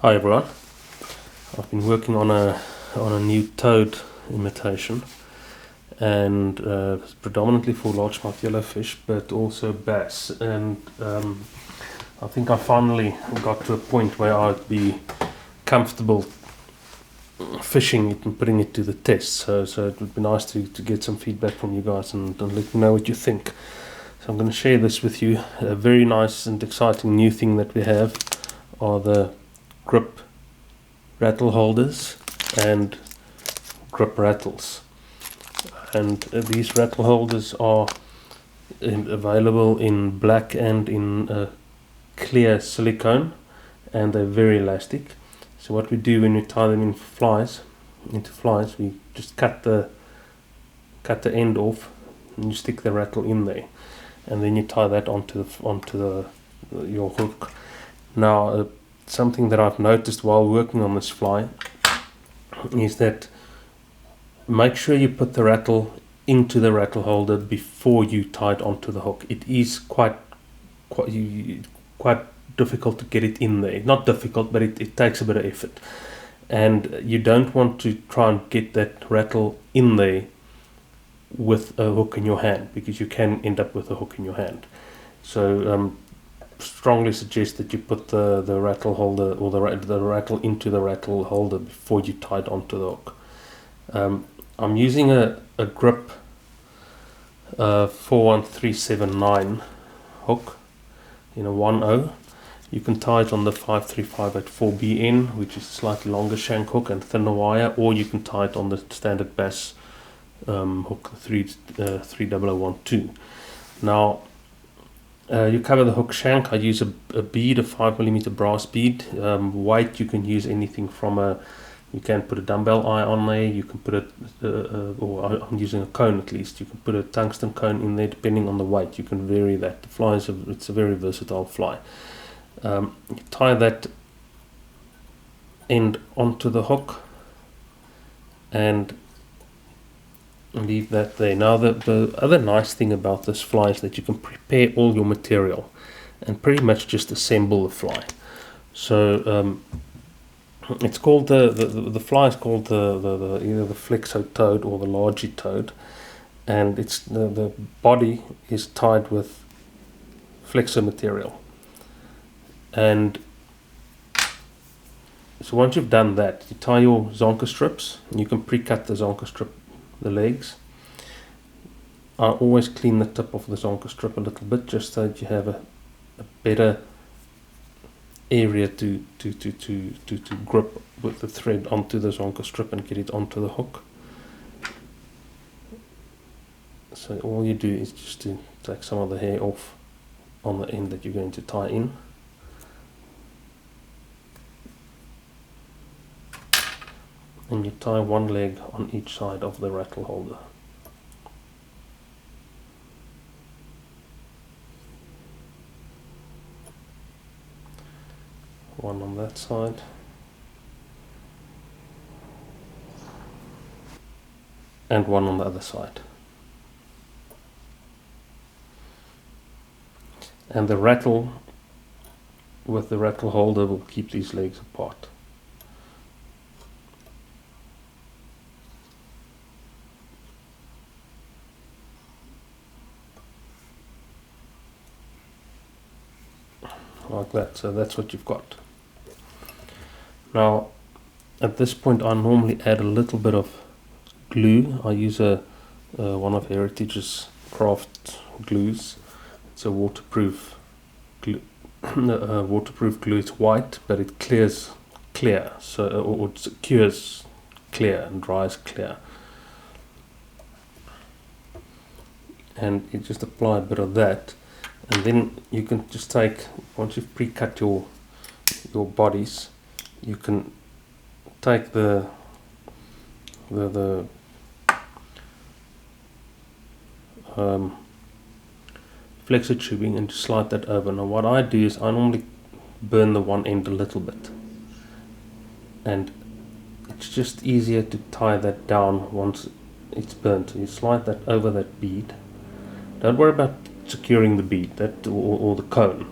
Hi everyone, I've been working on a new toad imitation, and predominantly for largemouth yellowfish, but also bass. And I think I finally got to a point where I'd be comfortable fishing it and putting it to the test. So it would be nice to get some feedback from you guys and let me know what you think. So I'm going to share this with you. A very nice and exciting new thing that we have are the grip rattle holders and grip rattles. And these rattle holders are available in black and in clear silicone, and they're very elastic. So what we do when we tie them into flies, we just cut the end off and you stick the rattle in there, and then you tie that onto your hook. Now something that I've noticed while working on this fly is that make sure you put the rattle into the rattle holder before you tie it onto the hook. It is quite difficult to get it in there. Not difficult, but it takes a bit of effort, and you don't want to try and get that rattle in there with a hook in your hand, because you can end up with a hook in your hand. So strongly suggest that you put the rattle holder or the rattle into the rattle holder before you tie it onto the hook. I'm using a grip 41379 hook in a 1/0. You can tie it on the 535 at 4BN, which is a slightly longer shank hook and thinner wire, or you can tie it on the standard bass hook 30012. Now you cover the hook shank. I use a bead, a 5mm brass bead. Weight, you can use anything from you can put a dumbbell eye on there, you can put or I'm using a cone at least, you can put a tungsten cone in there depending on the weight. You can vary that. The fly it's a very versatile fly. You tie that end onto the hook and leave that there. Now the other nice thing about this fly is that you can prepare all your material and pretty much just assemble the fly. So it's called the fly is called either the Flexo Toad or the Largie Toad, and it's the body is tied with flexo material. And so once you've done that, you tie your zonker strips, and you can pre-cut the zonker strip, the legs. I always clean the tip of the zonker strip a little bit, just so that you have a better area to grip with the thread onto the zonker strip and get it onto the hook. So all you do is just to take some of the hair off on the end that you're going to tie in. And you tie one leg on each side of the rattle holder. One on that side. And one on the other side. And the rattle with the rattle holder will keep these legs apart. Like that. So that's what you've got. Now at this point I normally add a little bit of glue. I use one of Heritage's craft glues. It's a waterproof glue. Waterproof glue. It's white, but it clears clear, so or it cures clear and dries clear. And you just apply a bit of that. And then you can just take, once you've pre-cut your bodies, you can take the flexo tubing and just slide that over. Now what I do is I normally burn the one end a little bit, and it's just easier to tie that down once it's burnt. So you slide that over that bead. Don't worry about securing the bead or the cone.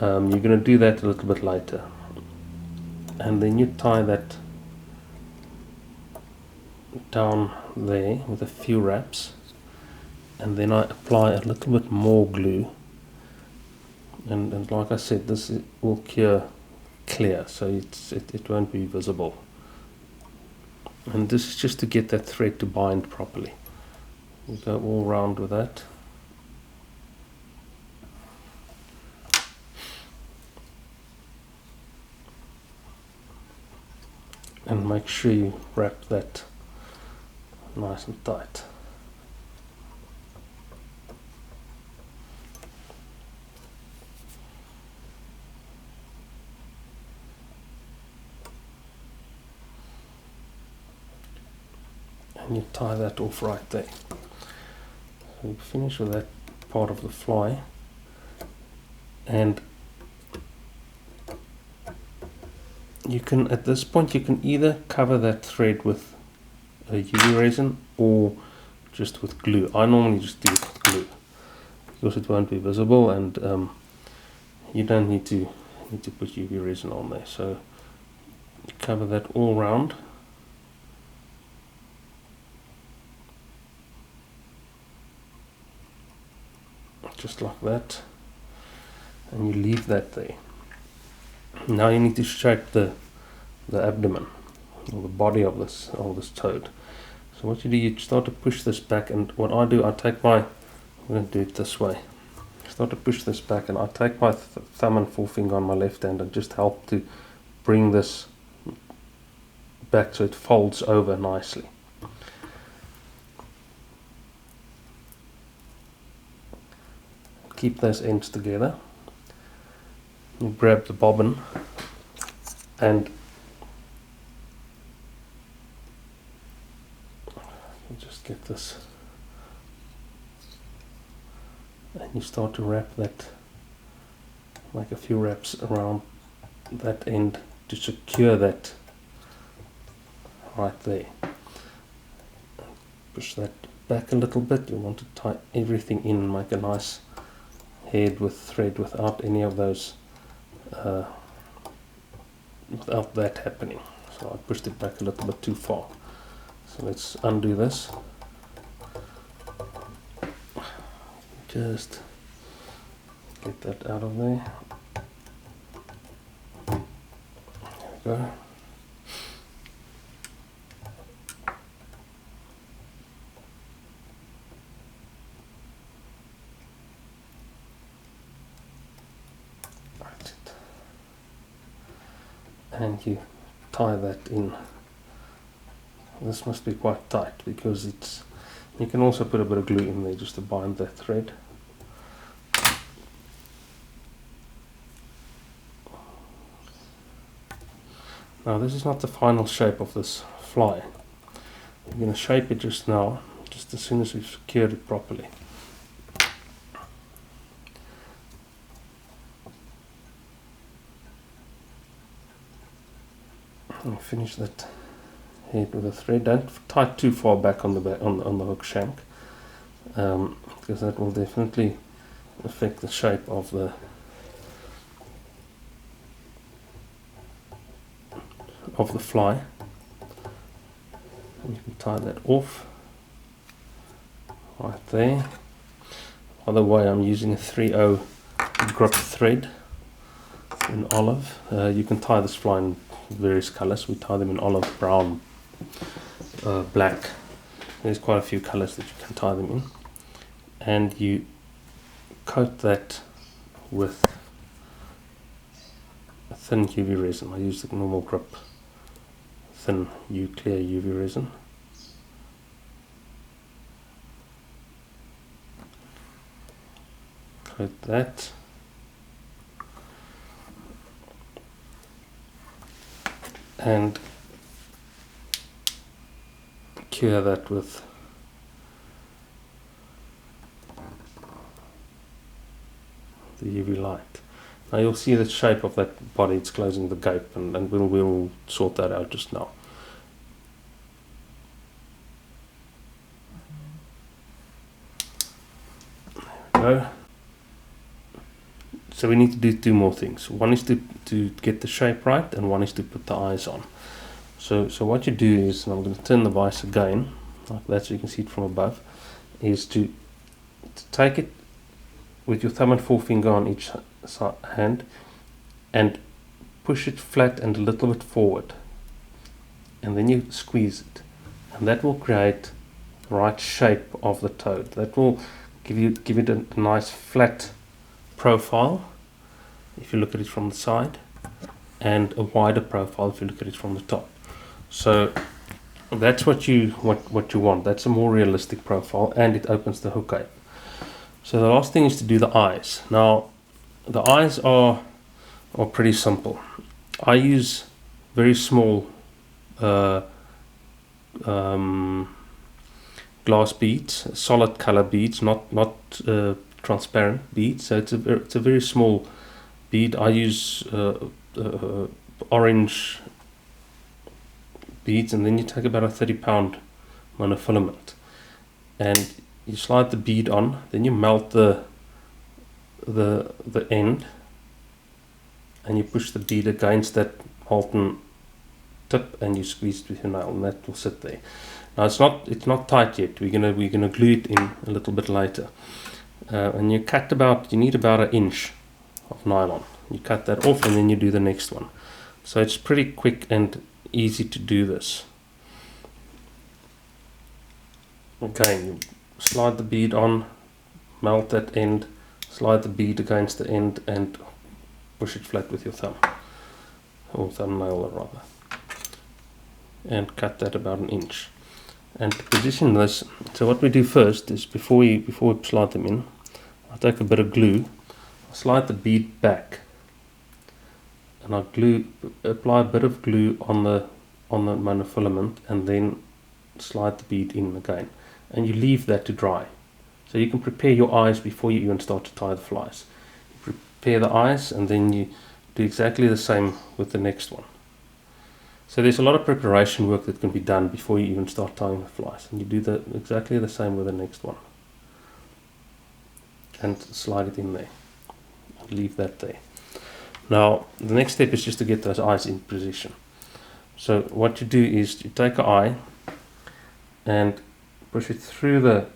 You're going to do that a little bit later. and then you tie that down there with a few wraps, and then I apply a little bit more glue, and like I said, this will cure clear, so it won't be visible. And this is just to get that thread to bind properly. We go all round with that. And make sure you wrap that nice and tight. And you tie that off right there. So we finish with that part of the fly, and you can, at this point, you can either cover that thread with a UV resin or just with glue. I normally just do it with glue because it won't be visible, and you don't need to put UV resin on there. So you cover that all round. Just like that, and you leave that there. Now you need to shape the abdomen, or the body of this toad. So what you do, you start to push this back, and what I do, I take my, I'm going to do it this way. Start to push this back, and I take my thumb and forefinger on my left hand and just help to bring this back so it folds over nicely. Keep those ends together. You grab the bobbin and just get this, and you start to wrap that, like a few wraps around that end to secure that right there. Push that back a little bit. You want to tie everything in and make a nice head with thread without any of those, without that happening. So I pushed it back a little bit too far. So let's undo this. Just get that out of there. There we go. And you tie that in. This must be quite tight because it's, you can also put a bit of glue in there just to bind that thread. Now this is not the final shape of this fly. I'm going to shape it just now, just as soon as we've secured it properly. And finish that head with a thread. Don't tie too far back on the hook shank, because that will definitely affect the shape of the fly. And you can tie that off right there. By the way, I'm using a 3/0 grip thread in olive. You can tie this fly in various colors. We tie them in olive, brown, black. There's quite a few colors that you can tie them in, and you coat that with a thin UV resin. I use the normal grip thin clear UV resin. Coat that. And cure that with the UV light. Now you'll see the shape of that body, it's closing the gape, and we'll sort that out just now. There we go. So we need to do two more things. One is to get the shape right, and one is to put the eyes on. So what you do is, and I'm going to turn the vise again, like that so you can see it from above, is to take it with your thumb and forefinger on each hand and push it flat and a little bit forward, and then you squeeze it, and that will create the right shape of the toad. That will give it a nice flat profile if you look at it from the side, and a wider profile if you look at it from the top. So that's what you want. That's a more realistic profile, and it opens the hook cape. So the last thing is to do the eyes. Now the eyes are pretty simple. I use very small glass beads, solid color beads, not transparent beads. So it's a very small bead. I use orange beads, and then you take about a 30-pound monofilament, and you slide the bead on. Then you melt the end, and you push the bead against that molten tip, and you squeeze it with your nail, and that will sit there. Now it's not tight yet. We're gonna glue it in a little bit later. And you need about 1 inch of nylon. You cut that off, and then you do the next one. So it's pretty quick and easy to do this. Okay, you slide the bead on, melt that end, slide the bead against the end, and push it flat with your thumb, or thumbnail rather, and cut that about 1 inch. And to position this, so what we do first is, before we slide them in, I take a bit of glue, I slide the bead back, and I apply a bit of glue on the monofilament, and then slide the bead in again, and you leave that to dry. So you can prepare your eyes before you even start to tie the flies. You prepare the eyes, and then you do exactly the same with the next one. So there's a lot of preparation work that can be done before you even start tying the flies, and you do exactly the same with the next one, and slide it in there. Leave that there. Now the next step is just to get those eyes in position. So what you do is you take an eye and push it through the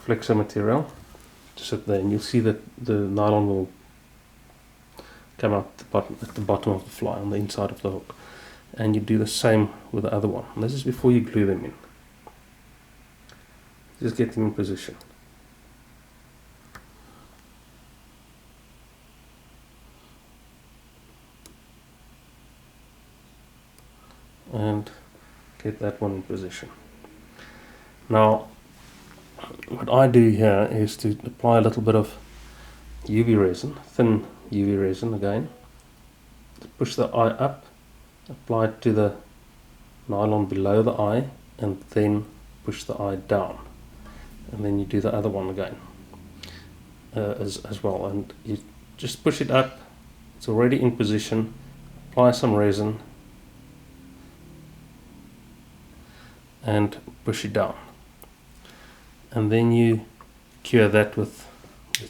flexo material to sit there, and you'll see that the nylon will come out at the bottom of the fly on the inside of the hook. And you do the same with the other one. And this is before you glue them in. Just get them in position. And get that one in position. Now what I do here is to apply a little bit of UV resin, thin UV resin again, to push the eye up, apply it to the nylon below the eye, and then push the eye down, and then you do the other one again as well, and you just push it up. It's already in position. Apply some resin and push it down, and then you cure that with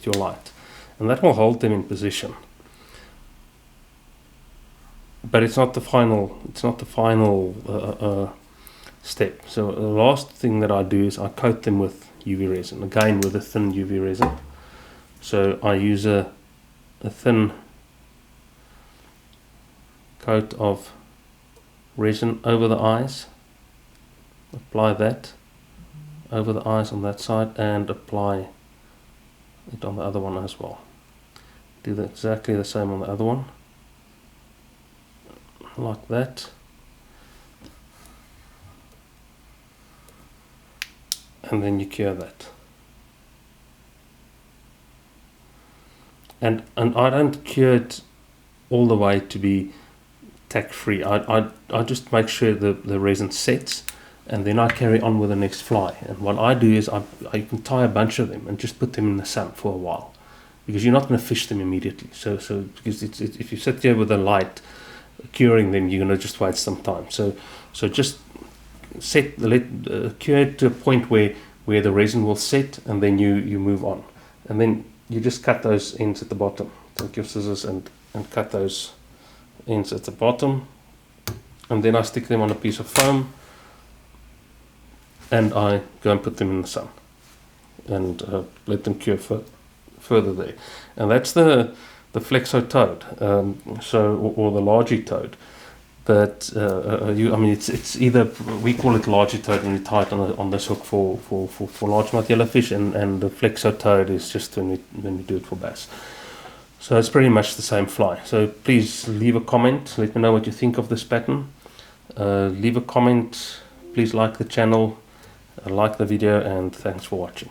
your light, and that will hold them in position. But it's not the final step. So the last thing that I do is I coat them with UV resin, again with a thin UV resin. So I use a thin coat of resin over the eyes, apply that over the eyes on that side, and apply it on the other one as well. Do exactly the same on the other one, like that, and then you cure that. And I don't cure it all the way to be tack free. I just make sure the resin sets, and then I carry on with the next fly. And what I do is I can tie a bunch of them and just put them in the sun for a while, because you're not going to fish them immediately. So because if you sit here with a light curing them, you're going to just waste some time. So just cure it to a point where the resin will set, and then you move on, and then you just cut those ends at the bottom. Take your scissors and cut those ends at the bottom, and then I stick them on a piece of foam and I go and put them in the sun and let them cure further there. And that's the Flexo Toad, or the Largie Toad. But I mean, it's either, we call it Largie Toad when we tie it on this hook for largemouth yellowfish, and the Flexo Toad is just when we do it for bass. So it's pretty much the same fly. So please leave a comment, let me know what you think of this pattern. Leave a comment, please like the channel, like the video, and thanks for watching.